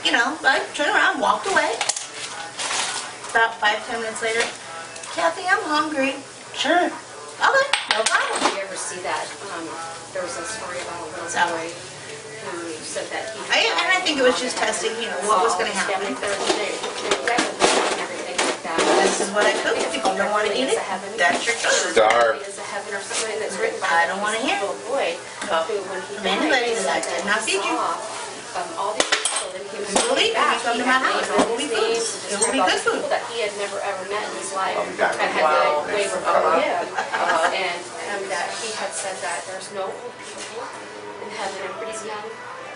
you know, I turned around, walked away. About 5-10 minutes later, Kathy, I'm hungry. Sure. Okay, no problem. Did you ever see that? There was a story about a little boy who said that he... And I think it was just testing, you know, what was going to happen. This is what I cooked. If you don't want to eat it, that's your choice. Starve. I don't want to hear it. From anybody that I did not feed you. All these people that he was believe me, you come to my house, it will be food. It will be good food. That he had never ever met in his life. That had the waiver of him. And that he had said that there's no old people in heaven. Everybody's young.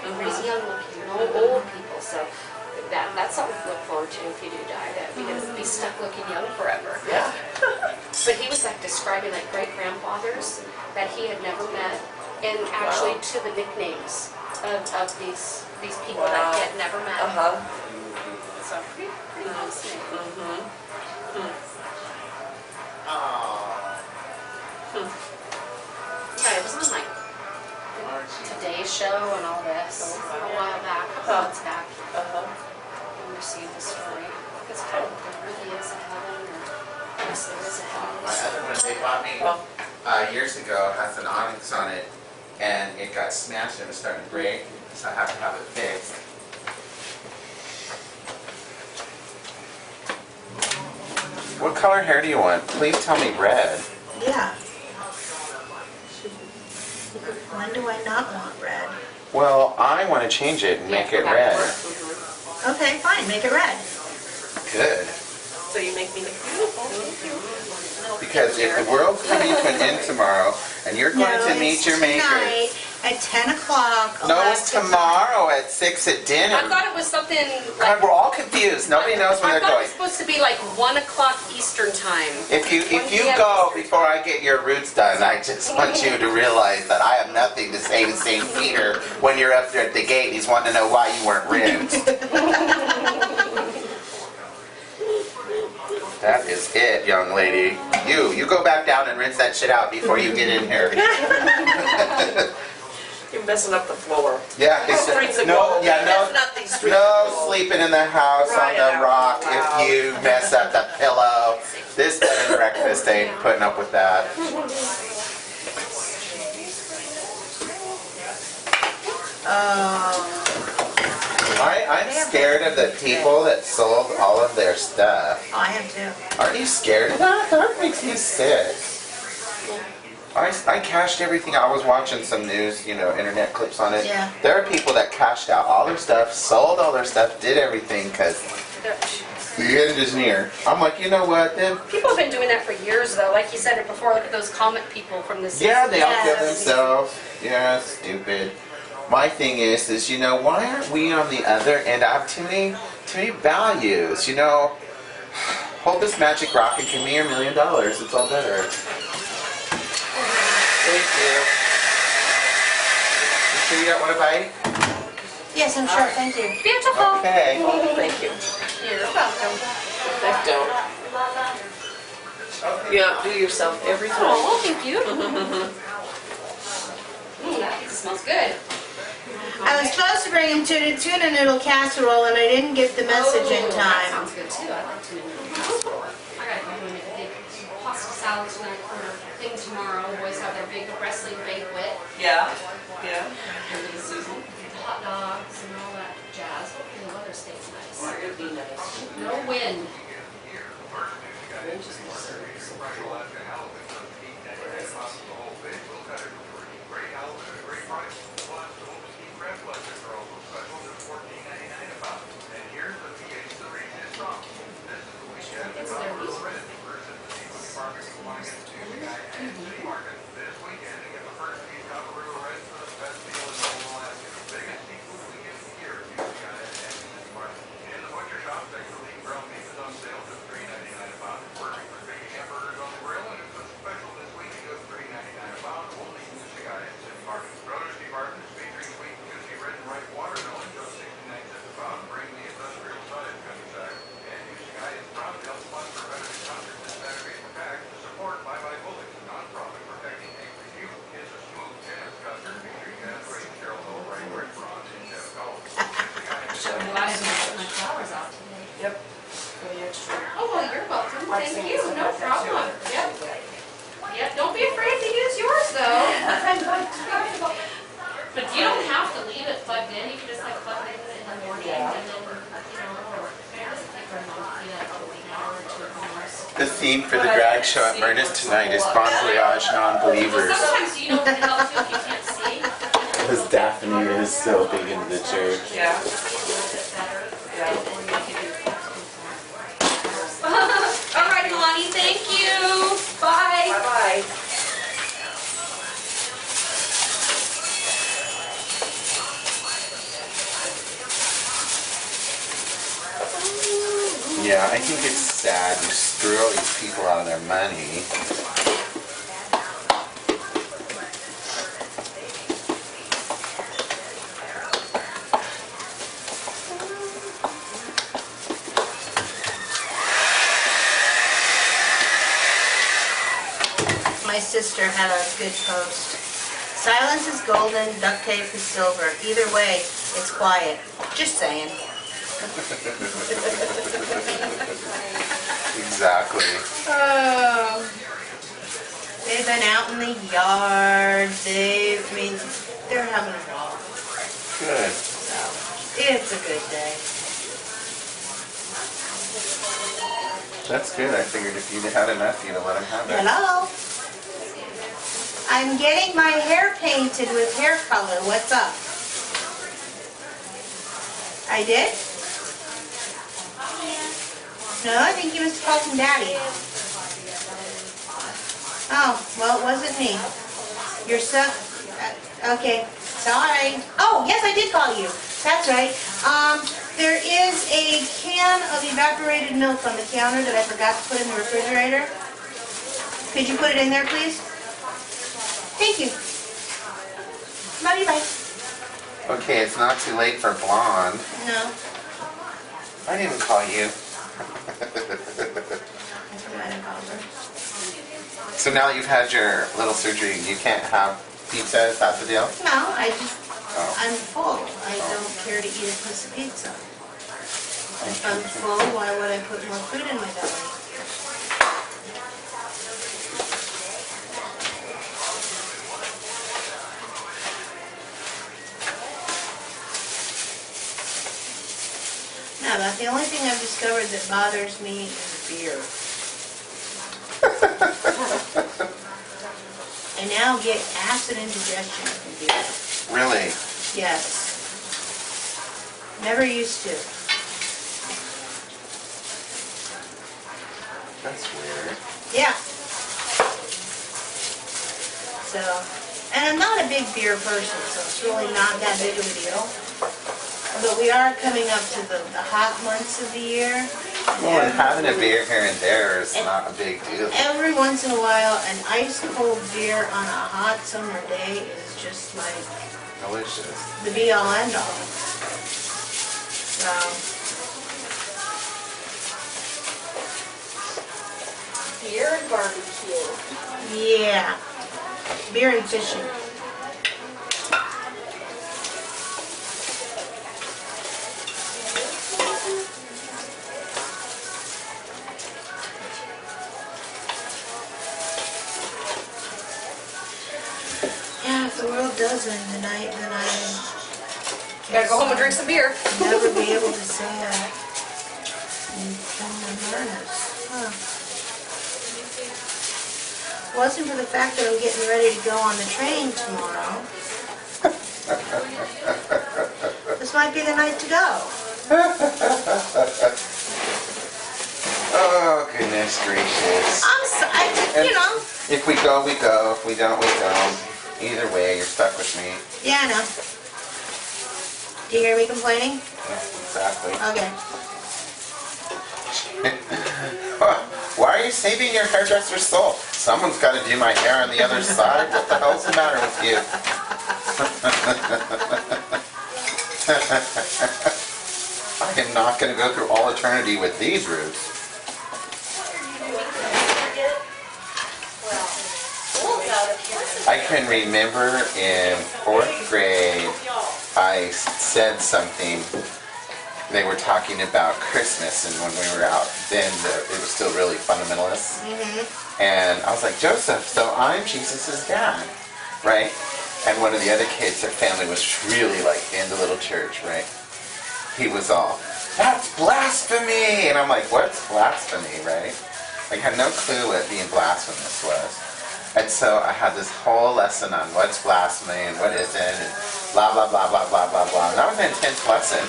Everybody's young looking. No old people. So that's something to look forward to if you do die. That you're going to be stuck looking young forever. Yeah. But he was like describing like great grandfathers that he had never met, and actually to the nicknames of these people that he had never met. So pretty interesting. Yeah, it was on like Today's Show and all this a while back, a couple months back. We received the story. It's kind of there really is a heaven, or yes, there is a heaven. My other one, they bought me years ago, has an onyx on it, and it got smashed and it was starting to break, so I have to have it fixed. What color hair do you want? Please tell me red. Yeah. When do I not want red? Well, I want to change it and make it red. Okay, fine, make it red. Good. So you make me look beautiful. Thank you. Because if the world's coming to an end tomorrow, and you're going to meet your maker. Tonight at 10 o'clock. No, it's tomorrow at 6 at dinner. I thought it was something like... God, we're all confused. Nobody knows when I they're thought it going. was supposed to be like 1 o'clock Eastern time. If you go before I get your roots done, I just want you to realize that I have nothing to say to St. Peter when you're up there at the gate. He's wanting to know why you weren't rinsed. That is it, young lady. You go back down and rinse that shit out before you get in here. You're messing up the floor. Yeah, no sleeping in the house on the rock if you mess up the pillow. This bed and breakfast ain't putting up with that. I'm scared of the people that sold all of their stuff. Oh, I am too. Aren't you scared of that? That makes me sick. I cashed everything. I was watching some news, internet clips on it. Yeah. There are people that cashed out all their stuff, sold all their stuff, did everything because the end is near. I'm like, you know what? Then People have been doing that for years, though. Like you said it before, look at those comic people from the 60s. yeah, they all kill themselves. Yeah, stupid. My thing is, why aren't we on the other end? I have too many values. Hold this magic rock and give me your $1 million. It's all better. Thank you. You sure you don't want to bite? Yes, I'm sure. Thank you. Beautiful. Okay. Thank you. You're welcome. I don't. You outdo yourself every time. Oh, thank you. That pizza smells good. I was supposed to bring him tuna noodle casserole, and I didn't get the message in That time. sounds good too. I like tuna noodle casserole. I gotta go make a big pasta salad tonight for thing tomorrow. The boys have their big wrestling banquet. Yeah. Hot dogs and all that jazz. Hopefully the weather stays nice. It would be nice. No wind. Yep. Oh, well, you're welcome. Thank you. No problem. Yep. Yep. Don't be afraid to use yours, though. But you don't have to leave it plugged in. You can just like plug it in the morning and then, it doesn't take very long to do that, probably an hour or two hours. The theme for the drag show at Myrna's tonight is Bon Voyage Non-Believers. Well, sometimes you know what to help too if you can't see. Because Daphne is so big into the church. Yeah. All right, Lonnie, thank you. Bye. Bye-bye. Yeah, I think it's sad you screw all these people out of their money. My sister had a good post. Silence is golden, duct tape is silver. Either way, it's quiet. Just saying. Exactly. Oh. They've been out in the yard. They're having a ball. Good. So, it's a good day. That's good. I figured if you'd had enough, you'd have let him have it. Hello. I'm getting my hair painted with hair color. What's up? I did? No, I think you must have called from Daddy. Oh, well, it wasn't me. Your son... okay, sorry. Oh, yes, I did call you. That's right. There is a can of evaporated milk on the counter that I forgot to put in the refrigerator. Could you put it in there, please? Thank you. Love you, bye. Okay, it's not too late for blonde. No. I didn't call you. I forgot I called her. So now that you've had your little surgery, you can't have pizza? Is that the deal? No, Oh. I'm full. I don't care to eat a piece of pizza. If I'm full, why would I put more food in my belly? No, about the only thing I've discovered that bothers me is beer. I now get acid indigestion from beer. Really? Yes. Never used to. That's weird. Yeah. So, and I'm not a big beer person, so it's really not that big of a deal. But we are coming up to the hot months of the year. Well, and having a beer here and there is not a big deal. Every once in a while, an ice cold beer on a hot summer day is just like Delicious. the be all end all. So, Beer and barbecue. yeah. Beer and fishing. Yeah, if the world does end tonight, then I Gotta go home and drink some beer. never be able to say that. I'm earnest. Huh. Wasn't for the fact that I'm getting ready to go on the train tomorrow. This might be the night to go. Oh, goodness gracious. I'm so, you know. If we go, we go. If we don't, we don't. Either way, you're stuck with me. Yeah, I know. Do you hear me complaining? Exactly. Okay. Why are you saving your hairdresser's soul? Someone's got to do my hair on the other side. What the hell's the matter with you? I am not going to go through all eternity with these roots. I can remember in 4th grade, I said something they were talking about Christmas, and when we were out then, it was still really fundamentalist. And I was like, Joseph, so I'm Jesus' dad, right? And one of the other kids, their family was really like in the little church, right? He was all, that's blasphemy! And I'm like, what's blasphemy, right? Like, I had no clue what being blasphemous was. And so I had this whole lesson on what's blasphemy and what isn't, and blah, blah, blah, blah, blah, blah, blah. And that was an intense lesson,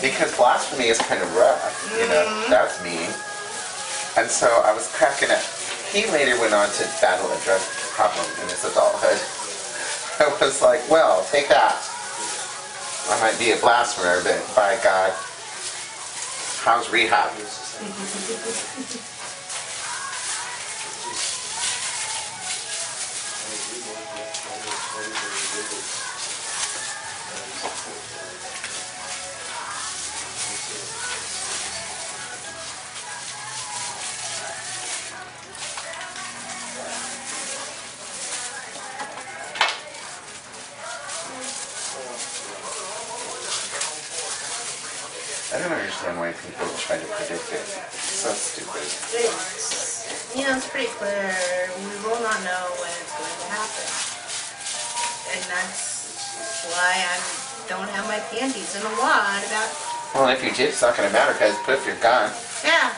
because blasphemy is kind of rough, you know, that's mean. And so I was cracking up. He later went on to battle a drug problem in his adulthood. I was like, well, take that. I might be a blasphemer, but by God, how's rehab? I don't understand why people try to predict it. It's so stupid. It's pretty clear. We will not know when it's going to happen. And that's why I don't have my panties in a wad about... Well, if you did, it's not going to matter, because poof, you're gone. Yeah.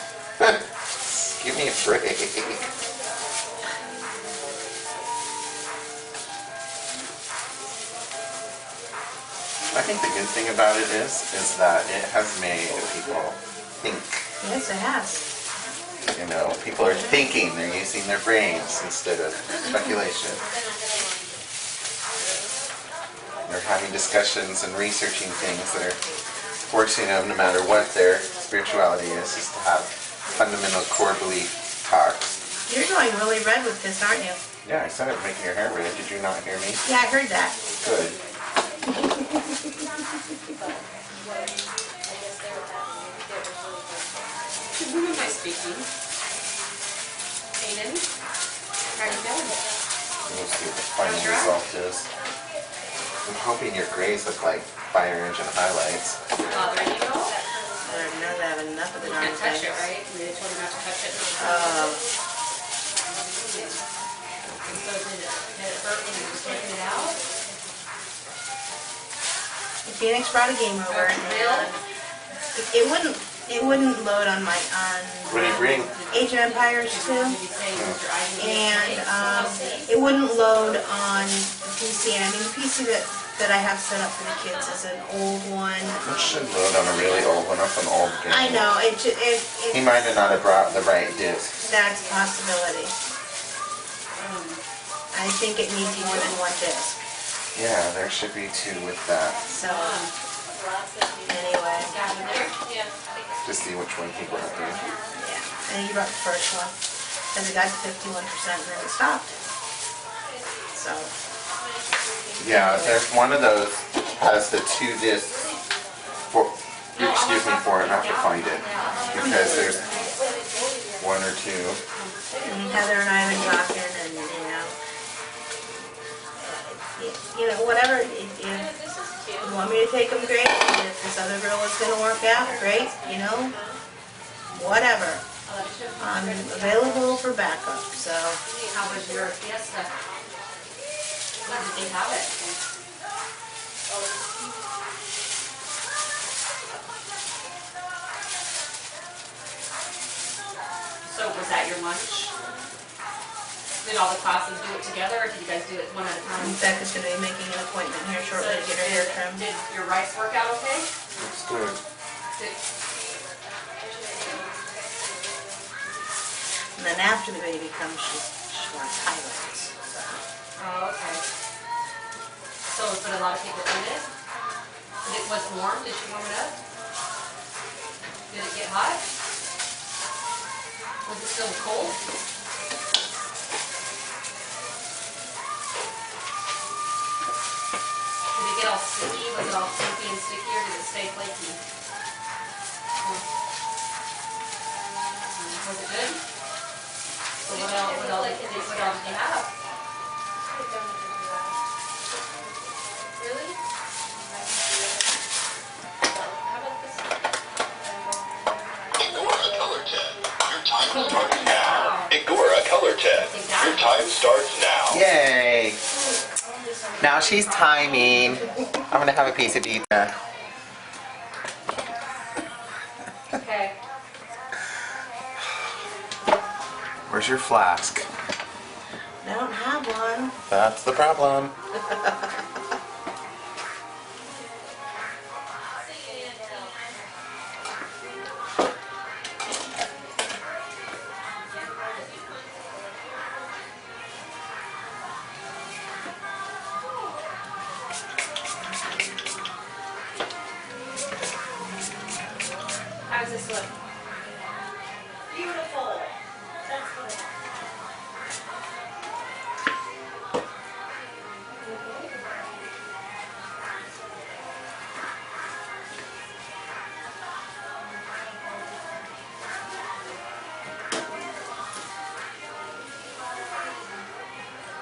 Give me a break. I think the good thing about it is that it has made people think. Yes, it has. You know, people are thinking, they're using their brains instead of speculation. They're having discussions and researching things that are forcing them, no matter what their spirituality is to have fundamental core belief talks. You're going really red with this, aren't you? Yeah, I said it making your hair red. Did you not hear me? Yeah, I heard that. Good. To whom am I speaking? Aiden? How are you doing? We'll see what the final result is. I'm hoping your grays look like fire engine highlights. There you go. I know that enough of the You darn can't touch thing. it, right? They told you not to touch it. So did it hurt when you were taking it out? Phoenix brought a game over, and it wouldn't load on my What do you bring? Age of Empires 2, Did you say it was your ID? and it wouldn't load on the PC. And I mean, the PC that I have set up for the kids is an old one. It should load on a really old one. That's an old game. I know He might have not have brought the right disc. that's a possibility. I think it needs more than one disc. Yeah, there should be two with that. So anyway, To see which one he brought there. yeah. And you brought the first one because it got to 51% and then it stopped. So Yeah, there's one of those has the two discs. Excuse me for it, I have to find it because there's one or two. and Heather and I have been talking, and whatever. If you want me to take them, great. And if this other girl is going to work out, great. Whatever. I'm available for backup. So How was your fiesta? When did they have it? So was that your lunch? Did all the classes do it together, or did you guys do it one at a time? Becca's going to be making an appointment here shortly to get her hair trimmed. Did your rice work out okay? Looks good. And then after the baby comes, she wants highlights. So. Oh, okay. So, but a lot of people eat it? Was it warm? Did she warm it up? Did it get hot? Was it still cold? Did it get all sticky? Was it all sticky and sticky, or did it stay flaky? Was it good? So what else did you have? Really? How about this? 10. Your time starts now. Yay! Now she's timing. I'm gonna have a piece of pizza. Okay. Where's your flask? I don't have one. That's the problem. How does this look? Beautiful.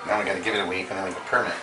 Now we gotta give it a week and then we can perm it.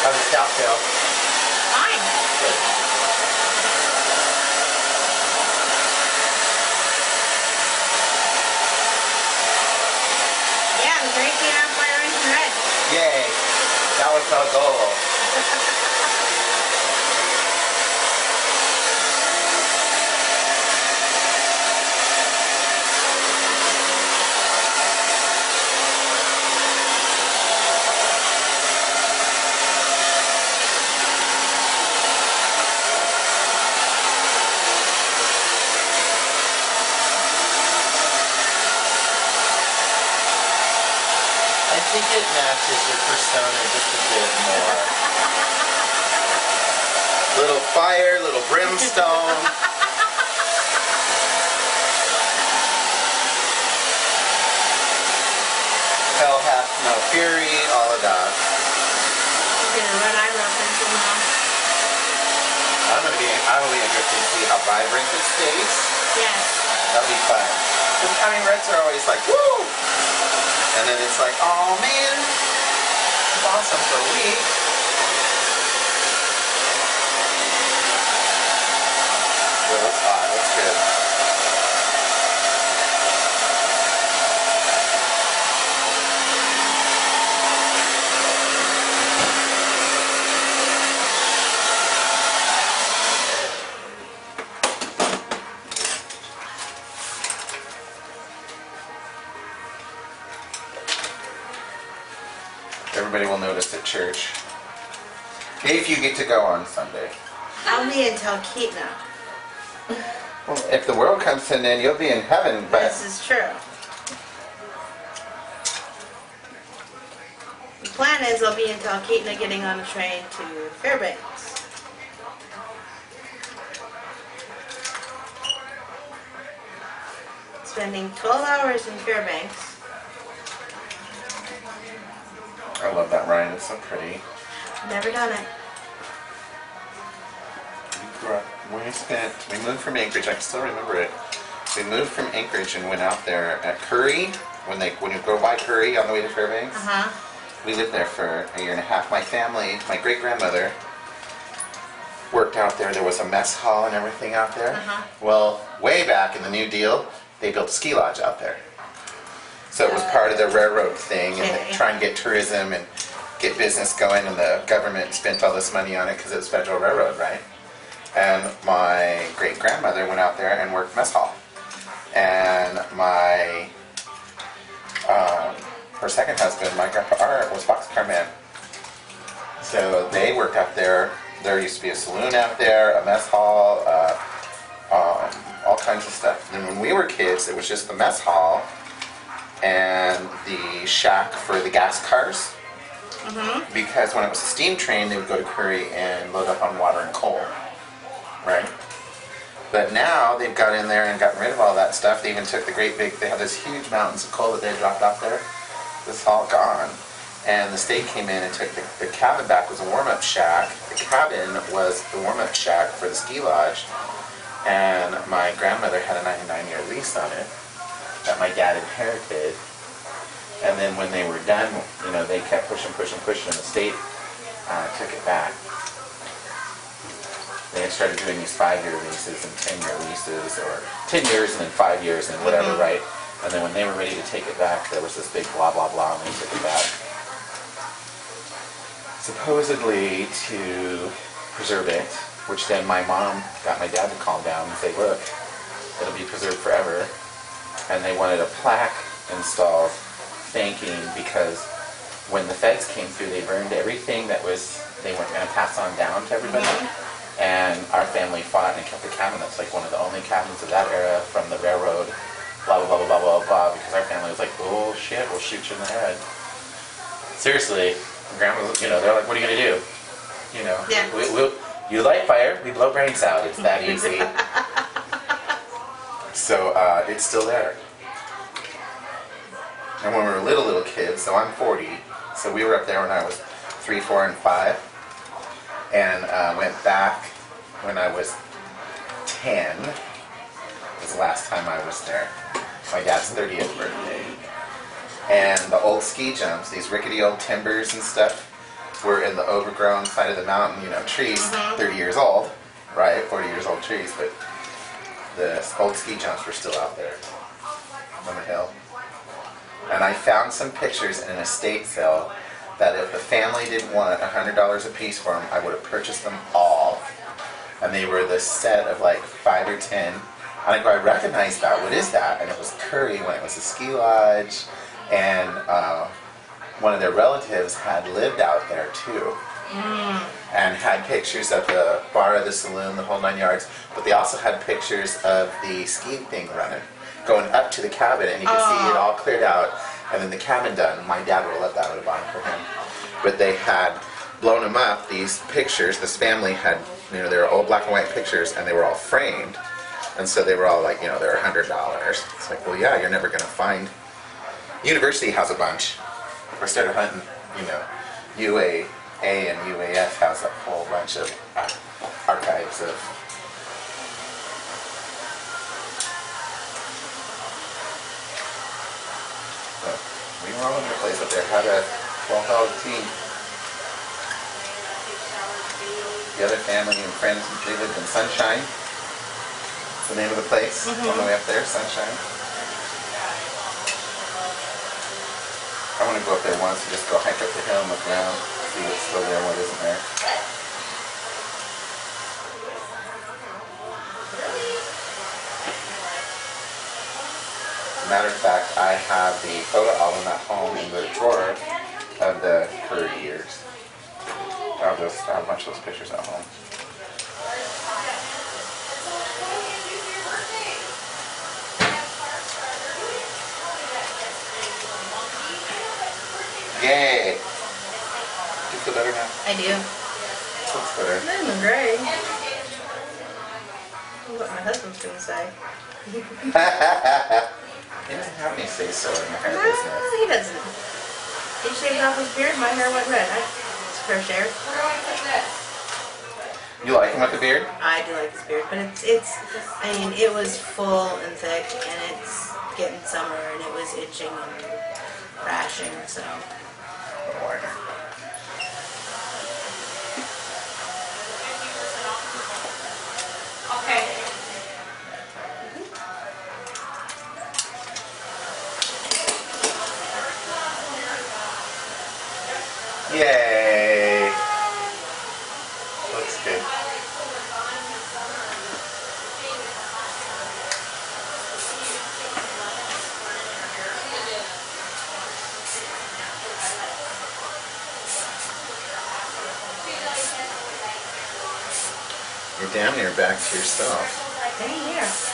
How's the scalp feel? Fine. Yeah, the great came out fire and red. Yay! That was our goal. I think it matches your persona just a bit more. Little fire, little brimstone. Hell hath no fury, all of that. You're gonna run eyebrow pencil now. I will be interested to see how vibrant it stays. Yes. That'll be fun. Because, I mean, reds are always like, woo! And then it's like, oh man, it's awesome for a week. Well, it's hot, that's good. Everybody will notice at church. If you get to go on Sunday. I'll be in Talkeetna. Well, if the world comes to an end, you'll be in heaven, but This is true. The plan is I'll be in Talkeetna getting on a train to Fairbanks. Spending 12 hours in Fairbanks. I love that ride. It's so pretty. Never done it. We moved from Anchorage. I can still remember it. We moved from Anchorage and went out there at Curry. When you go by Curry on the way to Fairbanks. We lived there for a year and a half. My family, my great grandmother, worked out there. There was a mess hall and everything out there. Well, way back in the New Deal, they built a ski lodge out there. So it was part of the railroad thing, and Okay. try and get tourism and get business going, and the government spent all this money on it because it was federal railroad, right? And my great-grandmother went out there and worked mess hall. And my, her second husband, my grandpa Art, was boxcar man. So they worked out there. There used to be a saloon out there, a mess hall, all kinds of stuff. And when we were kids, it was just the mess hall and the shack for the gas cars. Because when it was a steam train, they would go to Curry and load up on water and coal, right? But now they've got in there and gotten rid of all that stuff. They even took the great big, they have this huge mountains of coal that they had dropped off there. This is all gone. And the state came in and took the cabin back. Was a warm-up shack. The cabin was the warm-up shack for the ski lodge. And my grandmother had a 99-year lease on it that my dad inherited. And then when they were done, you know, they kept pushing, and the state took it back. They had started doing these 5-year leases and 10-year leases, or 10 years and then 5 years and whatever, right? And then when they were ready to take it back, there was this big blah, blah, blah, and they took it back. Supposedly to preserve it, which then my mom got my dad to calm down and say, look, it'll be preserved forever. And they wanted a plaque installed thanking, because when the feds came through, they burned everything that was, they weren't going to pass on down to everybody. And our family fought and kept the cabin. That's like one of the only cabins of that era from the railroad, blah, blah, blah, blah, blah, blah, because our family was like, bullshit, we'll shoot you in the head. Seriously, grandma, you know, they're like, what are you going to do? You know, Yeah. You light fire, we blow brains out. It's that easy. So it's still there. And when we were little kids, so I'm 40, so we were up there when I was 3, 4, and 5. And went back when I was 10. Was the last time I was there. My dad's 30th birthday. And the old ski jumps, these rickety old timbers and stuff, were in the overgrown side of the mountain, you know, trees, 30 years old, right? 40 years old trees, but the old ski jumps were still out there on the hill. And I found some pictures in an estate sale that if the family didn't want $100 a piece for them, I would have purchased them all. And they were the set of like 5 or 10. And I go, I recognize that. What is that? And it was Curry when it was a ski lodge. And one of their relatives had lived out there too. And had pictures of the bar, the saloon, the whole 9 yards. But they also had pictures of the ski thing running, going up to the cabin, and you could see it all cleared out. And then the cabin done. My dad would have loved that. I would have bought it for him. But they had blown them up, these pictures. This family had, you know, they were old black and white pictures, and they were all framed. And so they were all like, you know, they were $100. It's like, well, yeah, you're never going to find. University has a bunch. I started hunting, you know, UAA and UAF has a whole bunch of archives of. We were all over the place up there. Had a 12-dog team. The other family and friends, they lived in Sunshine. That's the name of the place. On the way up there, Sunshine. I want to go up there once and just go hike up the hill and look around, see what's still there and what isn't there. As a matter of fact, I have the photo album at home in the drawer of the Curry years. I have a bunch of those pictures at home. Yay! Do you feel better now? I do. Looks better. I'm great. What my husband's gonna say. He doesn't have any say so in the hair Well, business. he doesn't. He shaved off his beard, my hair went red. It's fair share. You like him with the beard? I do like his beard, but I mean, it was full and thick, and it's getting summer, and it was itching and rashing, so. Lord. looks good. You're damn near back to yourself. Same here. It's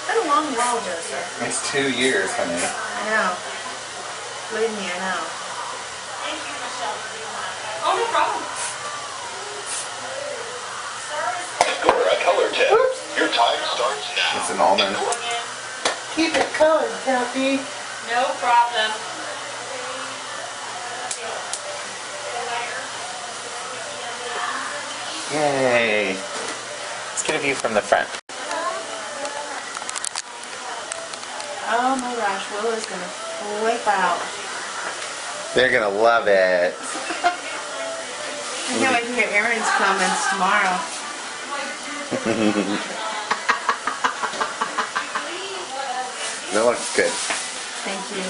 been a long while, Joseph. It's 2 years, honey. I know. Believe me, I know. Oh, no problem. Score a color tip. Your time starts now. It's an almond. Keep it colored, Kathy. No problem. Yay. Let's get a view from the front. Oh my gosh, Will is gonna flip out. They're gonna love it. I can't wait to hear Aaron's comments tomorrow. That looks good. Thank you.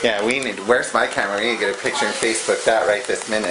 Yeah, we need. Where's my camera? We need to get a picture and Facebook that right this minute.